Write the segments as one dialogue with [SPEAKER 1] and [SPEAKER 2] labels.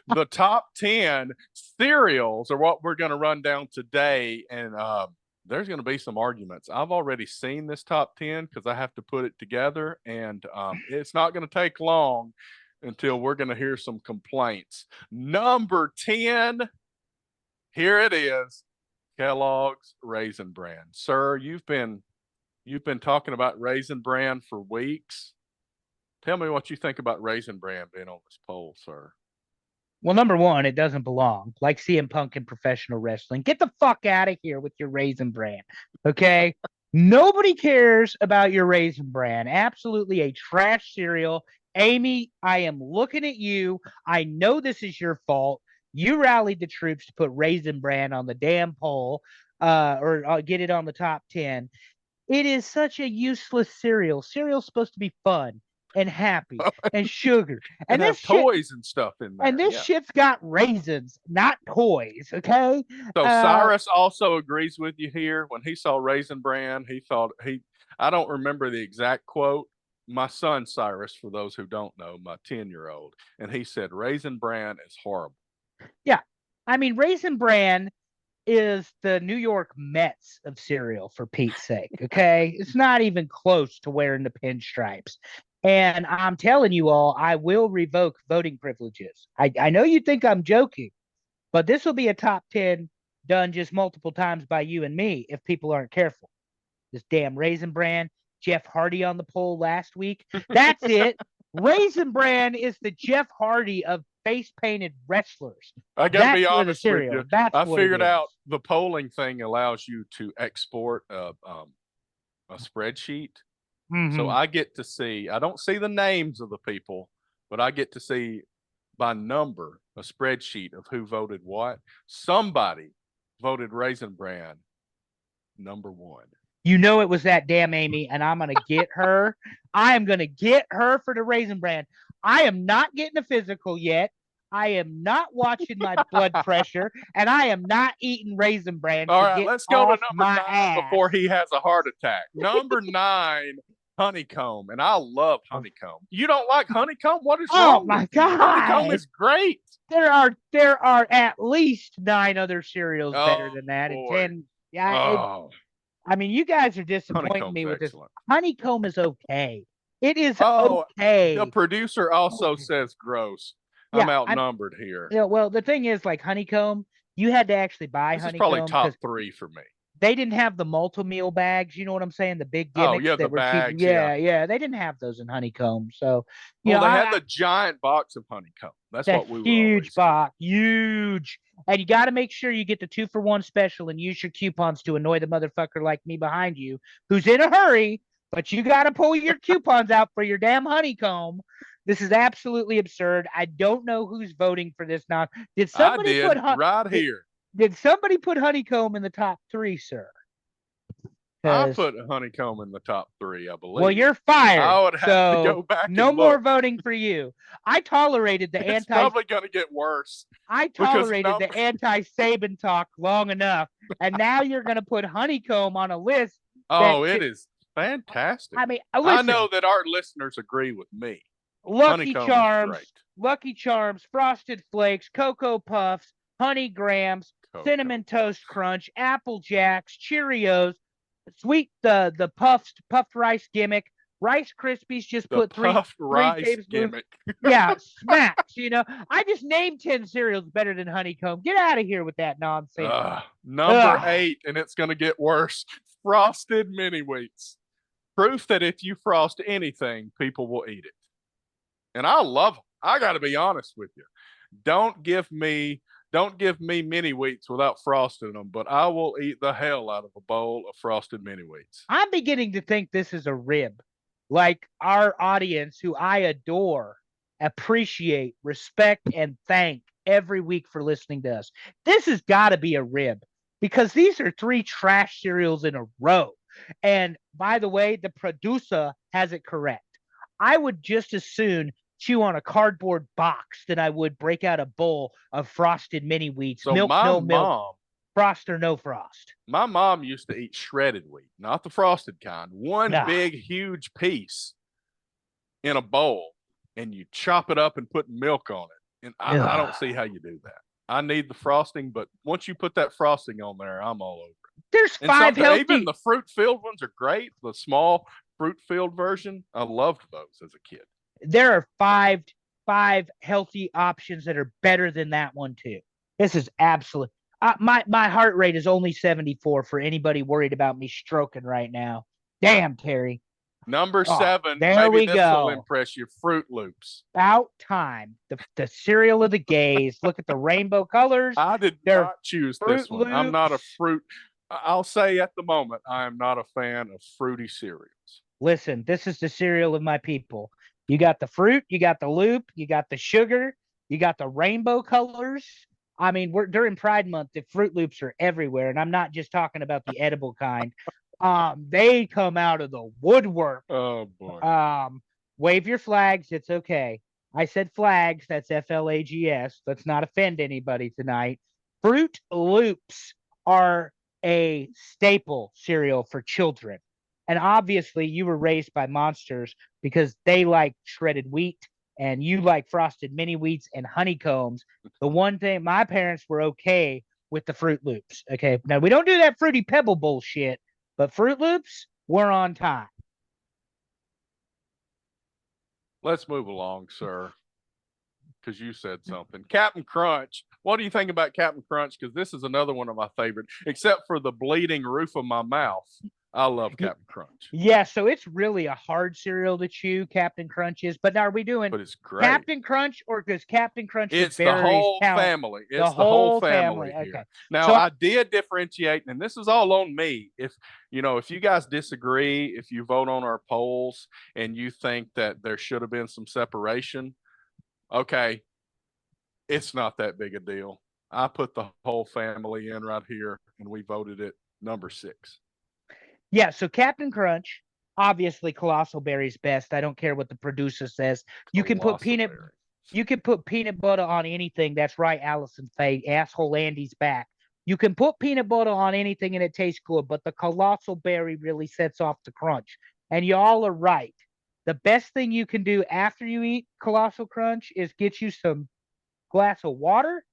[SPEAKER 1] The top 10 cereals are what we're going to run down today. And there's going to be some arguments. I've already seen this top 10 because I have to put it together. And it's not going to take long until we're going to hear some complaints. Number 10, here it is. Kellogg's Raisin Brand. Sir, you've been talking about Raisin Brand for weeks. Tell me what you think about Raisin Brand being on this poll, sir.
[SPEAKER 2] Well, number one, it doesn't belong. Like CM Punk in professional wrestling. Get the fuck out of here with your Raisin Brand. Okay? Nobody cares about your Raisin Brand. Absolutely a trash cereal. Amy, I am looking at you. I know this is your fault. You rallied the troops to put Raisin Brand on the damn poll, or get it on the top 10. It is such a useless cereal. Cereal's supposed to be fun and happy and sugar.
[SPEAKER 1] And
[SPEAKER 2] And
[SPEAKER 1] have
[SPEAKER 2] this shit
[SPEAKER 1] toys and stuff in there.
[SPEAKER 2] and this shit's got raisins, not toys, okay?
[SPEAKER 1] So Cyrus also agrees with you here. When he saw Raisin Bran, he thought I don't remember the exact quote. My son Cyrus, for those who don't know, my 10-year-old, and he said Raisin Bran is horrible.
[SPEAKER 2] Yeah. I mean, Raisin Bran is the New York Mets of cereal, for Pete's sake, okay? It's not even close to wearing the pinstripes. And I'm telling you all, I will revoke voting privileges. I know you think I'm joking, but this will be a top 10 done just multiple times by you and me if people aren't careful. This damn Raisin Bran, Jeff Hardy on the poll last week. That's it. Raisin Bran is the Jeff Hardy of face painted wrestlers.
[SPEAKER 1] I gotta be honest with you.
[SPEAKER 2] That's
[SPEAKER 1] I
[SPEAKER 2] what
[SPEAKER 1] figured out the polling thing allows you to export a spreadsheet. So I get to see, I don't see the names of the people, but I get to see by number a spreadsheet of who voted what. Somebody voted Raisin Bran number 1.
[SPEAKER 2] You know it was that damn Amy, and I'm going to get her. I am going to get her for the Raisin Bran. I am not getting a physical yet. I am not watching my blood pressure, and I am not eating Raisin Bran.
[SPEAKER 1] All right, let's go to number 9
[SPEAKER 2] ass.
[SPEAKER 1] before he has a heart attack. Number 9, Honeycomb, and I love Honeycomb. You don't like Honeycomb? What is wrong?
[SPEAKER 2] Oh my god,
[SPEAKER 1] Honeycomb is great.
[SPEAKER 2] There are at least 9 other cereals better than that, and 10. Yeah, I mean, you guys are disappointing me with this. Honeycomb is okay. It is okay.
[SPEAKER 1] The producer also says gross. I'm outnumbered here.
[SPEAKER 2] Yeah, well, the thing is, like Honeycomb, you had to actually buy
[SPEAKER 1] this
[SPEAKER 2] Honeycomb.
[SPEAKER 1] This is probably top 3 for me.
[SPEAKER 2] They didn't have the multi-meal bags. You know what I'm saying? The big gimmicks.
[SPEAKER 1] Oh, yeah, the bags.
[SPEAKER 2] Yeah. They didn't have those in Honeycomb. So,
[SPEAKER 1] they had the giant box of Honeycomb. That's what we were
[SPEAKER 2] huge box. Huge. And you got to make sure you get the 2-for-1 special and use your coupons to annoy the motherfucker like me behind you who's in a hurry, but you got to pull your coupons out for your damn Honeycomb. This is absolutely absurd. I don't know who's voting for this now. Did somebody
[SPEAKER 1] put right here?
[SPEAKER 2] Did somebody put Honeycomb in the top 3, sir?
[SPEAKER 1] I put Honeycomb in the top 3, I believe.
[SPEAKER 2] Well, you're fired.
[SPEAKER 1] I would have to go back.
[SPEAKER 2] No more voting for you. I tolerated the
[SPEAKER 1] It's probably going to get worse.
[SPEAKER 2] I tolerated the anti-Saban talk long enough, and now you're going to put Honeycomb on a list.
[SPEAKER 1] Oh, it is fantastic.
[SPEAKER 2] I mean,
[SPEAKER 1] I know that our listeners agree with me.
[SPEAKER 2] Lucky Charms, Frosted Flakes, Cocoa Puffs, Honey Grams, Cinnamon Toast Crunch, Apple Jacks, Cheerios, sweet the puffed rice gimmick, Rice Krispies. Just
[SPEAKER 1] the
[SPEAKER 2] put
[SPEAKER 1] puffed rice gimmick.
[SPEAKER 2] Yeah, smacks. I just named 10 cereals better than Honeycomb. Get out of here with that nonsense.
[SPEAKER 1] Number 8, and it's going to get worse. Frosted Mini Wheats. Proof that if you frost anything, people will eat it. And I love them. I got to be honest with you. Don't give me mini wheats without frosting them, but I will eat the hell out of a bowl of frosted mini wheats.
[SPEAKER 2] I'm beginning to think this is a rib. Like our audience, who I adore, appreciate, respect, and thank every week for listening to us. This has got to be a rib because these are 3 trash cereals in a row. And by the way, the producer has it correct. I would just as soon chew on a cardboard box than I would break out a bowl of frosted mini wheats.
[SPEAKER 1] So
[SPEAKER 2] milk, milk, frost or no frost.
[SPEAKER 1] My mom used to eat shredded wheat, not the frosted kind. One big, huge piece in a bowl, and you chop it up and put milk on it. And I don't see how you do that. I need the frosting, but once you put that frosting on there, I'm all over it.
[SPEAKER 2] There's
[SPEAKER 1] And
[SPEAKER 2] five
[SPEAKER 1] even
[SPEAKER 2] healthy.
[SPEAKER 1] the fruit filled ones are great. The small fruit filled version, I loved those as a kid.
[SPEAKER 2] There are five healthy options that are better than that one too. This is absolute. My heart rate is only 74 for anybody worried about me stroking right now. Damn, Terry.
[SPEAKER 1] Number
[SPEAKER 2] Oh,
[SPEAKER 1] 7,
[SPEAKER 2] there
[SPEAKER 1] maybe
[SPEAKER 2] we
[SPEAKER 1] this will
[SPEAKER 2] go.
[SPEAKER 1] impress you. Fruit Loops.
[SPEAKER 2] About time. The cereal of the gays. Look at the rainbow colors.
[SPEAKER 1] I did
[SPEAKER 2] They're
[SPEAKER 1] not choose
[SPEAKER 2] Fruit
[SPEAKER 1] this one. I'm not a
[SPEAKER 2] Loops.
[SPEAKER 1] fruit. I'll say at the moment, I am not a fan of fruity cereals.
[SPEAKER 2] Listen, this is the cereal of my people. You got the fruit, you got the loop, you got the sugar, you got the rainbow colors. I mean, we're during Pride Month, the Fruit Loops are everywhere, and I'm not just talking about the edible kind. They come out of the woodwork.
[SPEAKER 1] Oh boy.
[SPEAKER 2] Wave your flags, it's okay. I said flags, that's FLAGS. Let's not offend anybody tonight. Fruit Loops are a staple cereal for children. And obviously, you were raised by monsters because they like shredded wheat and you like frosted mini wheats and honeycombs. The one thing my parents were okay with the Fruit Loops. Okay. Now, we don't do that fruity pebble bullshit, but Fruit Loops, we're on time.
[SPEAKER 1] Let's move along, sir. Because you said something. Captain Crunch. What do you think about Captain Crunch? Because this is another one of my favorite, except for the bleeding roof of my mouth. I love Captain Crunch.
[SPEAKER 2] Yeah, so it's really a hard cereal to chew, Captain Crunch is. But now are we doing
[SPEAKER 1] But it's great.
[SPEAKER 2] Captain Crunch or does Captain Crunch with
[SPEAKER 1] It's the
[SPEAKER 2] berries
[SPEAKER 1] whole
[SPEAKER 2] count?
[SPEAKER 1] family. It's the whole family here.
[SPEAKER 2] Okay.
[SPEAKER 1] Now,
[SPEAKER 2] So
[SPEAKER 1] I did differentiate, and this is all on me. If you guys disagree, if you vote on our polls and you think that there should have been some separation, okay, it's not that big a deal. I put the whole family in right here, and we voted it number 6.
[SPEAKER 2] yeah, so Captain Crunch, obviously Colossal Berry's best. I don't care what the producer says. You can put
[SPEAKER 1] Colossal Berry.
[SPEAKER 2] you can put peanut butter on anything. That's right, Allison Faye. Asshole Andy's back. You can put peanut butter on anything and it tastes good, but the Colossal Berry really sets off the crunch. And y'all are right. The best thing you can do after you eat Colossal Crunch is get you some glass of water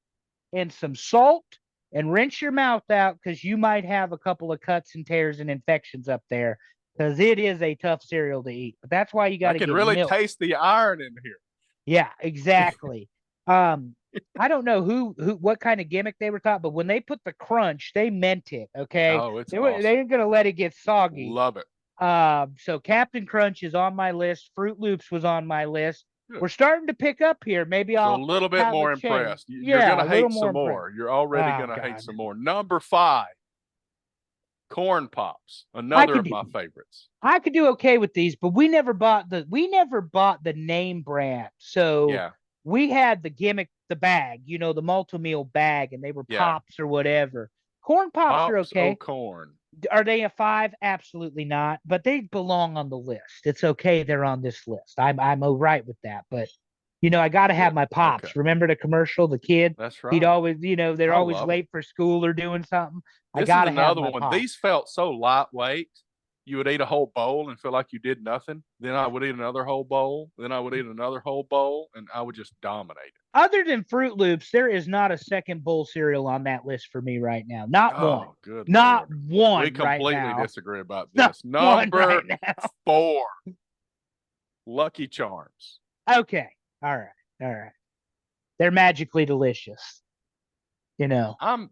[SPEAKER 2] and some salt and rinse your mouth out because you might have a couple of cuts and tears and infections up there because it is a tough cereal to eat. But that's why you got to
[SPEAKER 1] I can
[SPEAKER 2] get
[SPEAKER 1] really
[SPEAKER 2] milk.
[SPEAKER 1] taste the iron in here.
[SPEAKER 2] Yeah, exactly. I don't know who what kind of gimmick they were taught, but when they put the crunch, they meant it. Okay,
[SPEAKER 1] Oh, it's
[SPEAKER 2] they
[SPEAKER 1] awesome.
[SPEAKER 2] ain't gonna let it get soggy.
[SPEAKER 1] Love it.
[SPEAKER 2] So Captain Crunch is on my list. Fruit Loops was on my list.
[SPEAKER 1] Good.
[SPEAKER 2] We're starting to pick up here. Maybe
[SPEAKER 1] So
[SPEAKER 2] I'll
[SPEAKER 1] a little bit
[SPEAKER 2] have
[SPEAKER 1] more
[SPEAKER 2] a change.
[SPEAKER 1] impressed. You're
[SPEAKER 2] Yeah,
[SPEAKER 1] gonna
[SPEAKER 2] a little
[SPEAKER 1] hate
[SPEAKER 2] more
[SPEAKER 1] some more.
[SPEAKER 2] impressed.
[SPEAKER 1] You're already
[SPEAKER 2] Oh,
[SPEAKER 1] gonna hate
[SPEAKER 2] God.
[SPEAKER 1] some more. Number 5, Corn Pops, another of my favorites.
[SPEAKER 2] I could do okay with these, but we never bought the name brand. So
[SPEAKER 1] Yeah,
[SPEAKER 2] we had the gimmick, the bag, the multi-meal bag, and they were
[SPEAKER 1] yeah.
[SPEAKER 2] pops or whatever. Corn pops are
[SPEAKER 1] Pops
[SPEAKER 2] okay.
[SPEAKER 1] O'Corn.
[SPEAKER 2] Are they a 5? Absolutely not. But they belong on the list. It's okay. They're on this list. I'm all right with that. But I got to have
[SPEAKER 1] Good.
[SPEAKER 2] my pops.
[SPEAKER 1] Okay.
[SPEAKER 2] Remember the commercial? The kid.
[SPEAKER 1] That's
[SPEAKER 2] He'd
[SPEAKER 1] right.
[SPEAKER 2] always, they're
[SPEAKER 1] I
[SPEAKER 2] always
[SPEAKER 1] love
[SPEAKER 2] late
[SPEAKER 1] it.
[SPEAKER 2] for school or doing something. I
[SPEAKER 1] This
[SPEAKER 2] got
[SPEAKER 1] is
[SPEAKER 2] to have
[SPEAKER 1] another
[SPEAKER 2] my
[SPEAKER 1] one.
[SPEAKER 2] pops.
[SPEAKER 1] These felt so lightweight. You would eat a whole bowl and feel like you did nothing. Then I would eat another whole bowl. Then I would eat another whole bowl, and I would just dominate it.
[SPEAKER 2] Other than Fruit Loops, there is not a second bowl cereal on that list for me right now. Not one.
[SPEAKER 1] Oh, good
[SPEAKER 2] Not
[SPEAKER 1] Lord.
[SPEAKER 2] one
[SPEAKER 1] We
[SPEAKER 2] right
[SPEAKER 1] completely
[SPEAKER 2] now.
[SPEAKER 1] disagree about
[SPEAKER 2] Not
[SPEAKER 1] this.
[SPEAKER 2] one
[SPEAKER 1] Number
[SPEAKER 2] right now.
[SPEAKER 1] 4, Lucky Charms.
[SPEAKER 2] Okay. All right. They're magically delicious.
[SPEAKER 1] I'm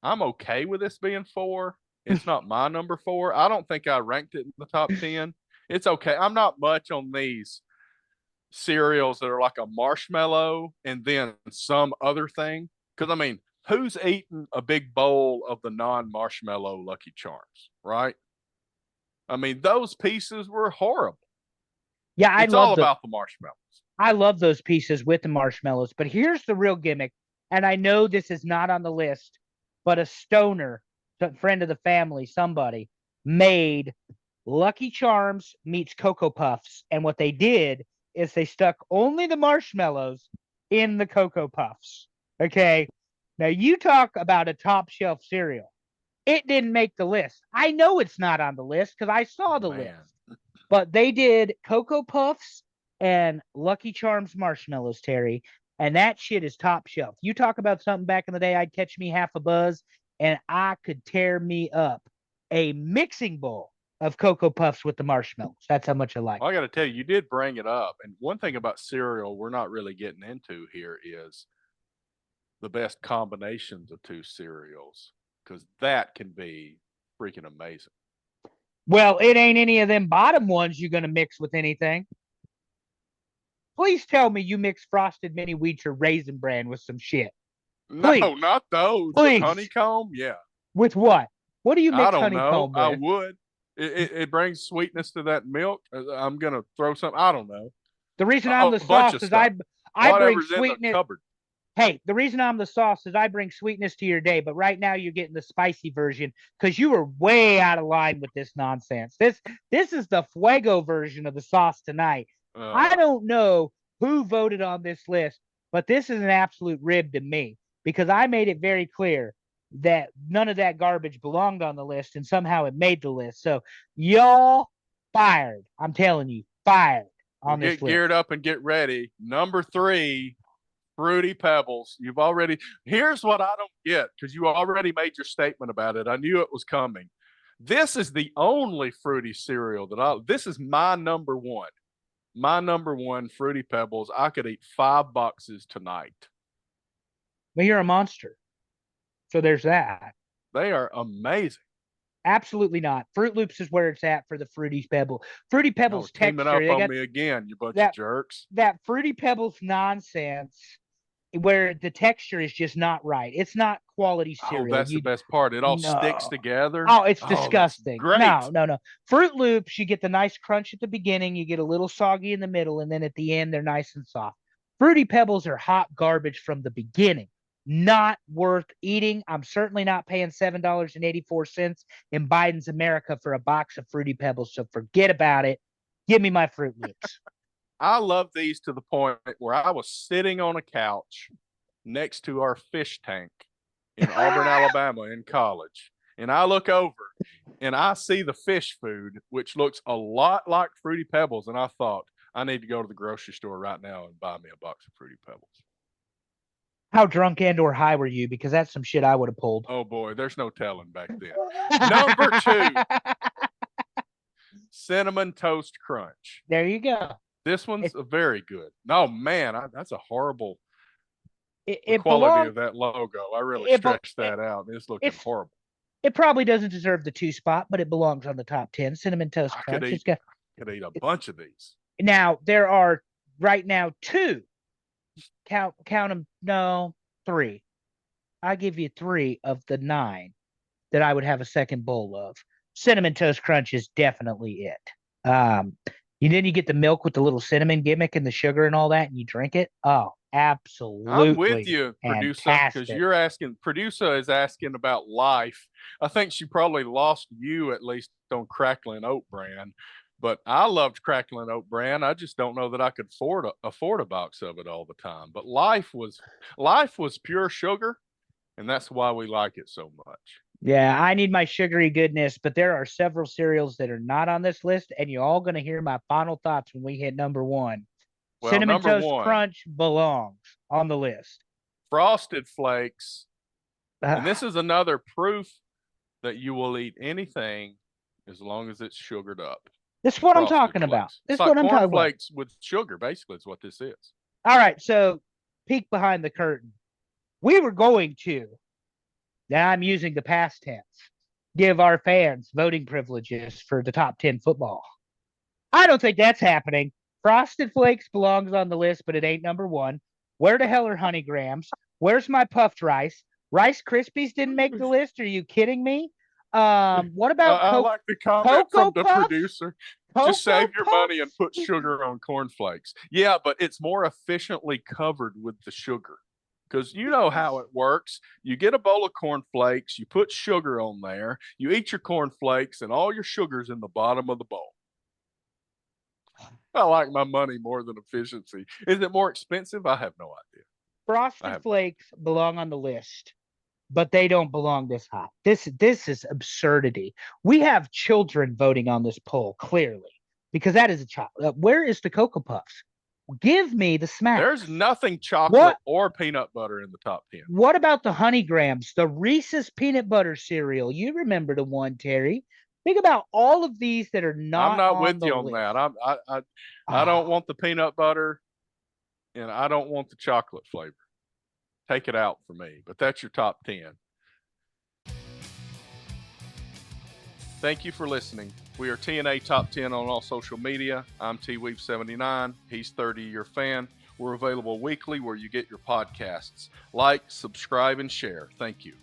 [SPEAKER 1] okay with this being 4. It's not my number 4. I don't think I ranked it in the top 10. It's okay. I'm not much on these cereals that are like a marshmallow and then some other thing. Because who's eating a big bowl of the non-marshmallow Lucky Charms, right? Those pieces were horrible.
[SPEAKER 2] Yeah,
[SPEAKER 1] it's all about the marshmallows.
[SPEAKER 2] I love those pieces with the marshmallows. But here's the real gimmick, and I know this is not on the list, but a stoner, a friend of the family, somebody made Lucky Charms meets Cocoa Puffs, and what they did is they stuck only the marshmallows in the Cocoa Puffs. Okay, now you talk about a top shelf cereal. It didn't make the list. I know it's not on the list because I saw the list. But they did Cocoa Puffs and Lucky Charms marshmallows, Terry. and that shit is top shelf. You talk about something back in the day, I'd catch me half a buzz, and I could tear me up a mixing bowl of Cocoa Puffs with the marshmallows. That's how much I like
[SPEAKER 1] Well, I
[SPEAKER 2] it.
[SPEAKER 1] got to tell you, you did bring it up. And one thing about cereal we're not really getting into here is the best combinations of two cereals, because that can be freaking amazing.
[SPEAKER 2] Well, it ain't any of them bottom ones you're going to mix with anything. Please tell me you mix Frosted Mini Wheats or Raisin Brand with some shit.
[SPEAKER 1] No,
[SPEAKER 2] Please,
[SPEAKER 1] not those. With
[SPEAKER 2] please.
[SPEAKER 1] honeycomb, yeah.
[SPEAKER 2] With what? What do you
[SPEAKER 1] I
[SPEAKER 2] mix
[SPEAKER 1] don't know.
[SPEAKER 2] honeycomb
[SPEAKER 1] I
[SPEAKER 2] with?
[SPEAKER 1] would. It brings sweetness to that milk. I'm gonna throw some. I don't know.
[SPEAKER 2] The reason I'm
[SPEAKER 1] A
[SPEAKER 2] the
[SPEAKER 1] bunch
[SPEAKER 2] sauce
[SPEAKER 1] of
[SPEAKER 2] is
[SPEAKER 1] stuff.
[SPEAKER 2] I bring
[SPEAKER 1] Whatever's in the
[SPEAKER 2] sweetness.
[SPEAKER 1] cupboard.
[SPEAKER 2] Hey, the reason I'm the sauce is I bring sweetness to your day, but right now you're getting the spicy version because you were way out of line with this nonsense. This is the fuego version of the sauce tonight. I
[SPEAKER 1] Uh,
[SPEAKER 2] don't know who voted on this list, but this is an absolute rib to me because I made it very clear that none of that garbage belonged on the list and somehow it made the list. So y'all fired. I'm telling you, fired
[SPEAKER 1] well,
[SPEAKER 2] on this
[SPEAKER 1] get
[SPEAKER 2] list.
[SPEAKER 1] geared up and get ready. Number 3, Fruity Pebbles. You've already. Here's what I don't get, because you already made your statement about it. I knew it was coming. This is the only fruity cereal that I. This is my number one. My number one, Fruity Pebbles. I could eat 5 boxes tonight.
[SPEAKER 2] But you're a monster. So there's that.
[SPEAKER 1] They are amazing.
[SPEAKER 2] Absolutely not. Fruit Loops is where it's at for the Fruity Pebble. Fruity
[SPEAKER 1] Y'all are
[SPEAKER 2] Pebbles
[SPEAKER 1] teaming
[SPEAKER 2] texture.
[SPEAKER 1] up
[SPEAKER 2] They
[SPEAKER 1] on
[SPEAKER 2] got
[SPEAKER 1] me again, you bunch of
[SPEAKER 2] that
[SPEAKER 1] jerks.
[SPEAKER 2] that Fruity Pebbles nonsense where the texture is just not right. It's not quality
[SPEAKER 1] Oh,
[SPEAKER 2] cereal.
[SPEAKER 1] that's the
[SPEAKER 2] You
[SPEAKER 1] best part. It all sticks
[SPEAKER 2] no.
[SPEAKER 1] together.
[SPEAKER 2] Oh, it's
[SPEAKER 1] Oh, that's
[SPEAKER 2] disgusting.
[SPEAKER 1] great.
[SPEAKER 2] No, no, no. Fruit Loops, you get the nice crunch at the beginning, you get a little soggy in the middle, and then at the end they're nice and soft. Fruity Pebbles are hot garbage from the beginning. Not worth eating. I'm certainly not paying $7.84 in Biden's America for a box of Fruity Pebbles. So forget about it. Give me my Fruit Loops.
[SPEAKER 1] I love these to the point where I was sitting on a couch next to our fish tank in Auburn, Alabama in college. And I look over and I see the fish food, which looks a lot like Fruity Pebbles. And I thought, I need to go to the grocery store right now and buy me a box of Fruity Pebbles.
[SPEAKER 2] How drunk and or high were you? Because that's some shit I would have pulled.
[SPEAKER 1] Oh boy, there's no telling back then. Number 2, Cinnamon Toast Crunch.
[SPEAKER 2] There you go.
[SPEAKER 1] This one's
[SPEAKER 2] It
[SPEAKER 1] very good. No, man, that's a horrible. The
[SPEAKER 2] it
[SPEAKER 1] quality
[SPEAKER 2] belongs.
[SPEAKER 1] of that logo, I really
[SPEAKER 2] It,
[SPEAKER 1] stretched that out. It's looking
[SPEAKER 2] it's
[SPEAKER 1] horrible.
[SPEAKER 2] it probably doesn't deserve the 2 spot, but it belongs on the top 10. Cinnamon Toast
[SPEAKER 1] I
[SPEAKER 2] Crunch. It's got
[SPEAKER 1] could eat a bunch of these.
[SPEAKER 2] now there are right now 2. Count them. No, 3. I give you 3 of the 9 that I would have a second bowl of. Cinnamon Toast Crunch is definitely it. Then you get the milk with the little cinnamon gimmick and the sugar and all that, and you drink it. Oh,
[SPEAKER 1] I'm with
[SPEAKER 2] absolutely
[SPEAKER 1] you, producer, because
[SPEAKER 2] fantastic.
[SPEAKER 1] you're asking. Producer is asking about life. I think she probably lost you at least on Crackling Oat Brand, but I loved Crackling Oat Brand. I just don't know that I could afford a box of it all the time. But life was pure sugar, and that's why we like it so much.
[SPEAKER 2] Yeah, I need my sugary goodness, but there are several cereals that are not on this list, and you're all going to hear my final thoughts when we hit number 1.
[SPEAKER 1] Well,
[SPEAKER 2] Cinnamon
[SPEAKER 1] number
[SPEAKER 2] Toast
[SPEAKER 1] 1,
[SPEAKER 2] Crunch belongs on the list.
[SPEAKER 1] Frosted Flakes, and
[SPEAKER 2] Uh,
[SPEAKER 1] this is another proof that you will eat anything as long as it's sugared up.
[SPEAKER 2] this is what I'm
[SPEAKER 1] Frosted
[SPEAKER 2] talking about.
[SPEAKER 1] Flakes.
[SPEAKER 2] This
[SPEAKER 1] It's
[SPEAKER 2] is
[SPEAKER 1] like
[SPEAKER 2] what I'm talking about.
[SPEAKER 1] cornflakes with sugar, basically, is what this is.
[SPEAKER 2] All right, so peek behind the curtain. We were going to, now I'm using the past tense, give our fans voting privileges for the top 10 football. I don't think that's happening. Frosted Flakes belongs on the list, but it ain't number 1. Where the hell are Honey Grams? Where's my puffed rice? Rice Krispies didn't make the list. Are you kidding me? What about
[SPEAKER 1] I like the comment
[SPEAKER 2] Cocoa
[SPEAKER 1] from the
[SPEAKER 2] Puffs?
[SPEAKER 1] producer. Just
[SPEAKER 2] Cocoa
[SPEAKER 1] save your money and
[SPEAKER 2] Puffs?
[SPEAKER 1] put sugar on cornflakes. Yeah, but it's more efficiently covered with the sugar. Because you know how it works. You get a bowl of cornflakes, you put sugar on there, you eat your cornflakes, and all your sugar's in the bottom of the bowl. I like my money more than efficiency. Is it more expensive? I have no idea.
[SPEAKER 2] Frosted Flakes belong on the list, but they don't belong this high. This is absurdity. We have children voting on this poll clearly because that is a child. Where is the Cocoa Puffs? Give me the smacks.
[SPEAKER 1] There's nothing chocolate or peanut butter in the top 10.
[SPEAKER 2] What about the Honeygrams, the Reese's peanut butter cereal? You remember the one, Terry. Think about all of these that are not
[SPEAKER 1] I'm not
[SPEAKER 2] on
[SPEAKER 1] with
[SPEAKER 2] the
[SPEAKER 1] you on
[SPEAKER 2] list.
[SPEAKER 1] that. I don't want the peanut butter, and I don't want the chocolate flavor. Take it out for me. But that's your top 10. Thank you for listening. We are TNA Top 10 on all social media. I'm TWeave79. He's 30-year fan. We're available weekly where you get your podcasts. Like, subscribe, and share. Thank you.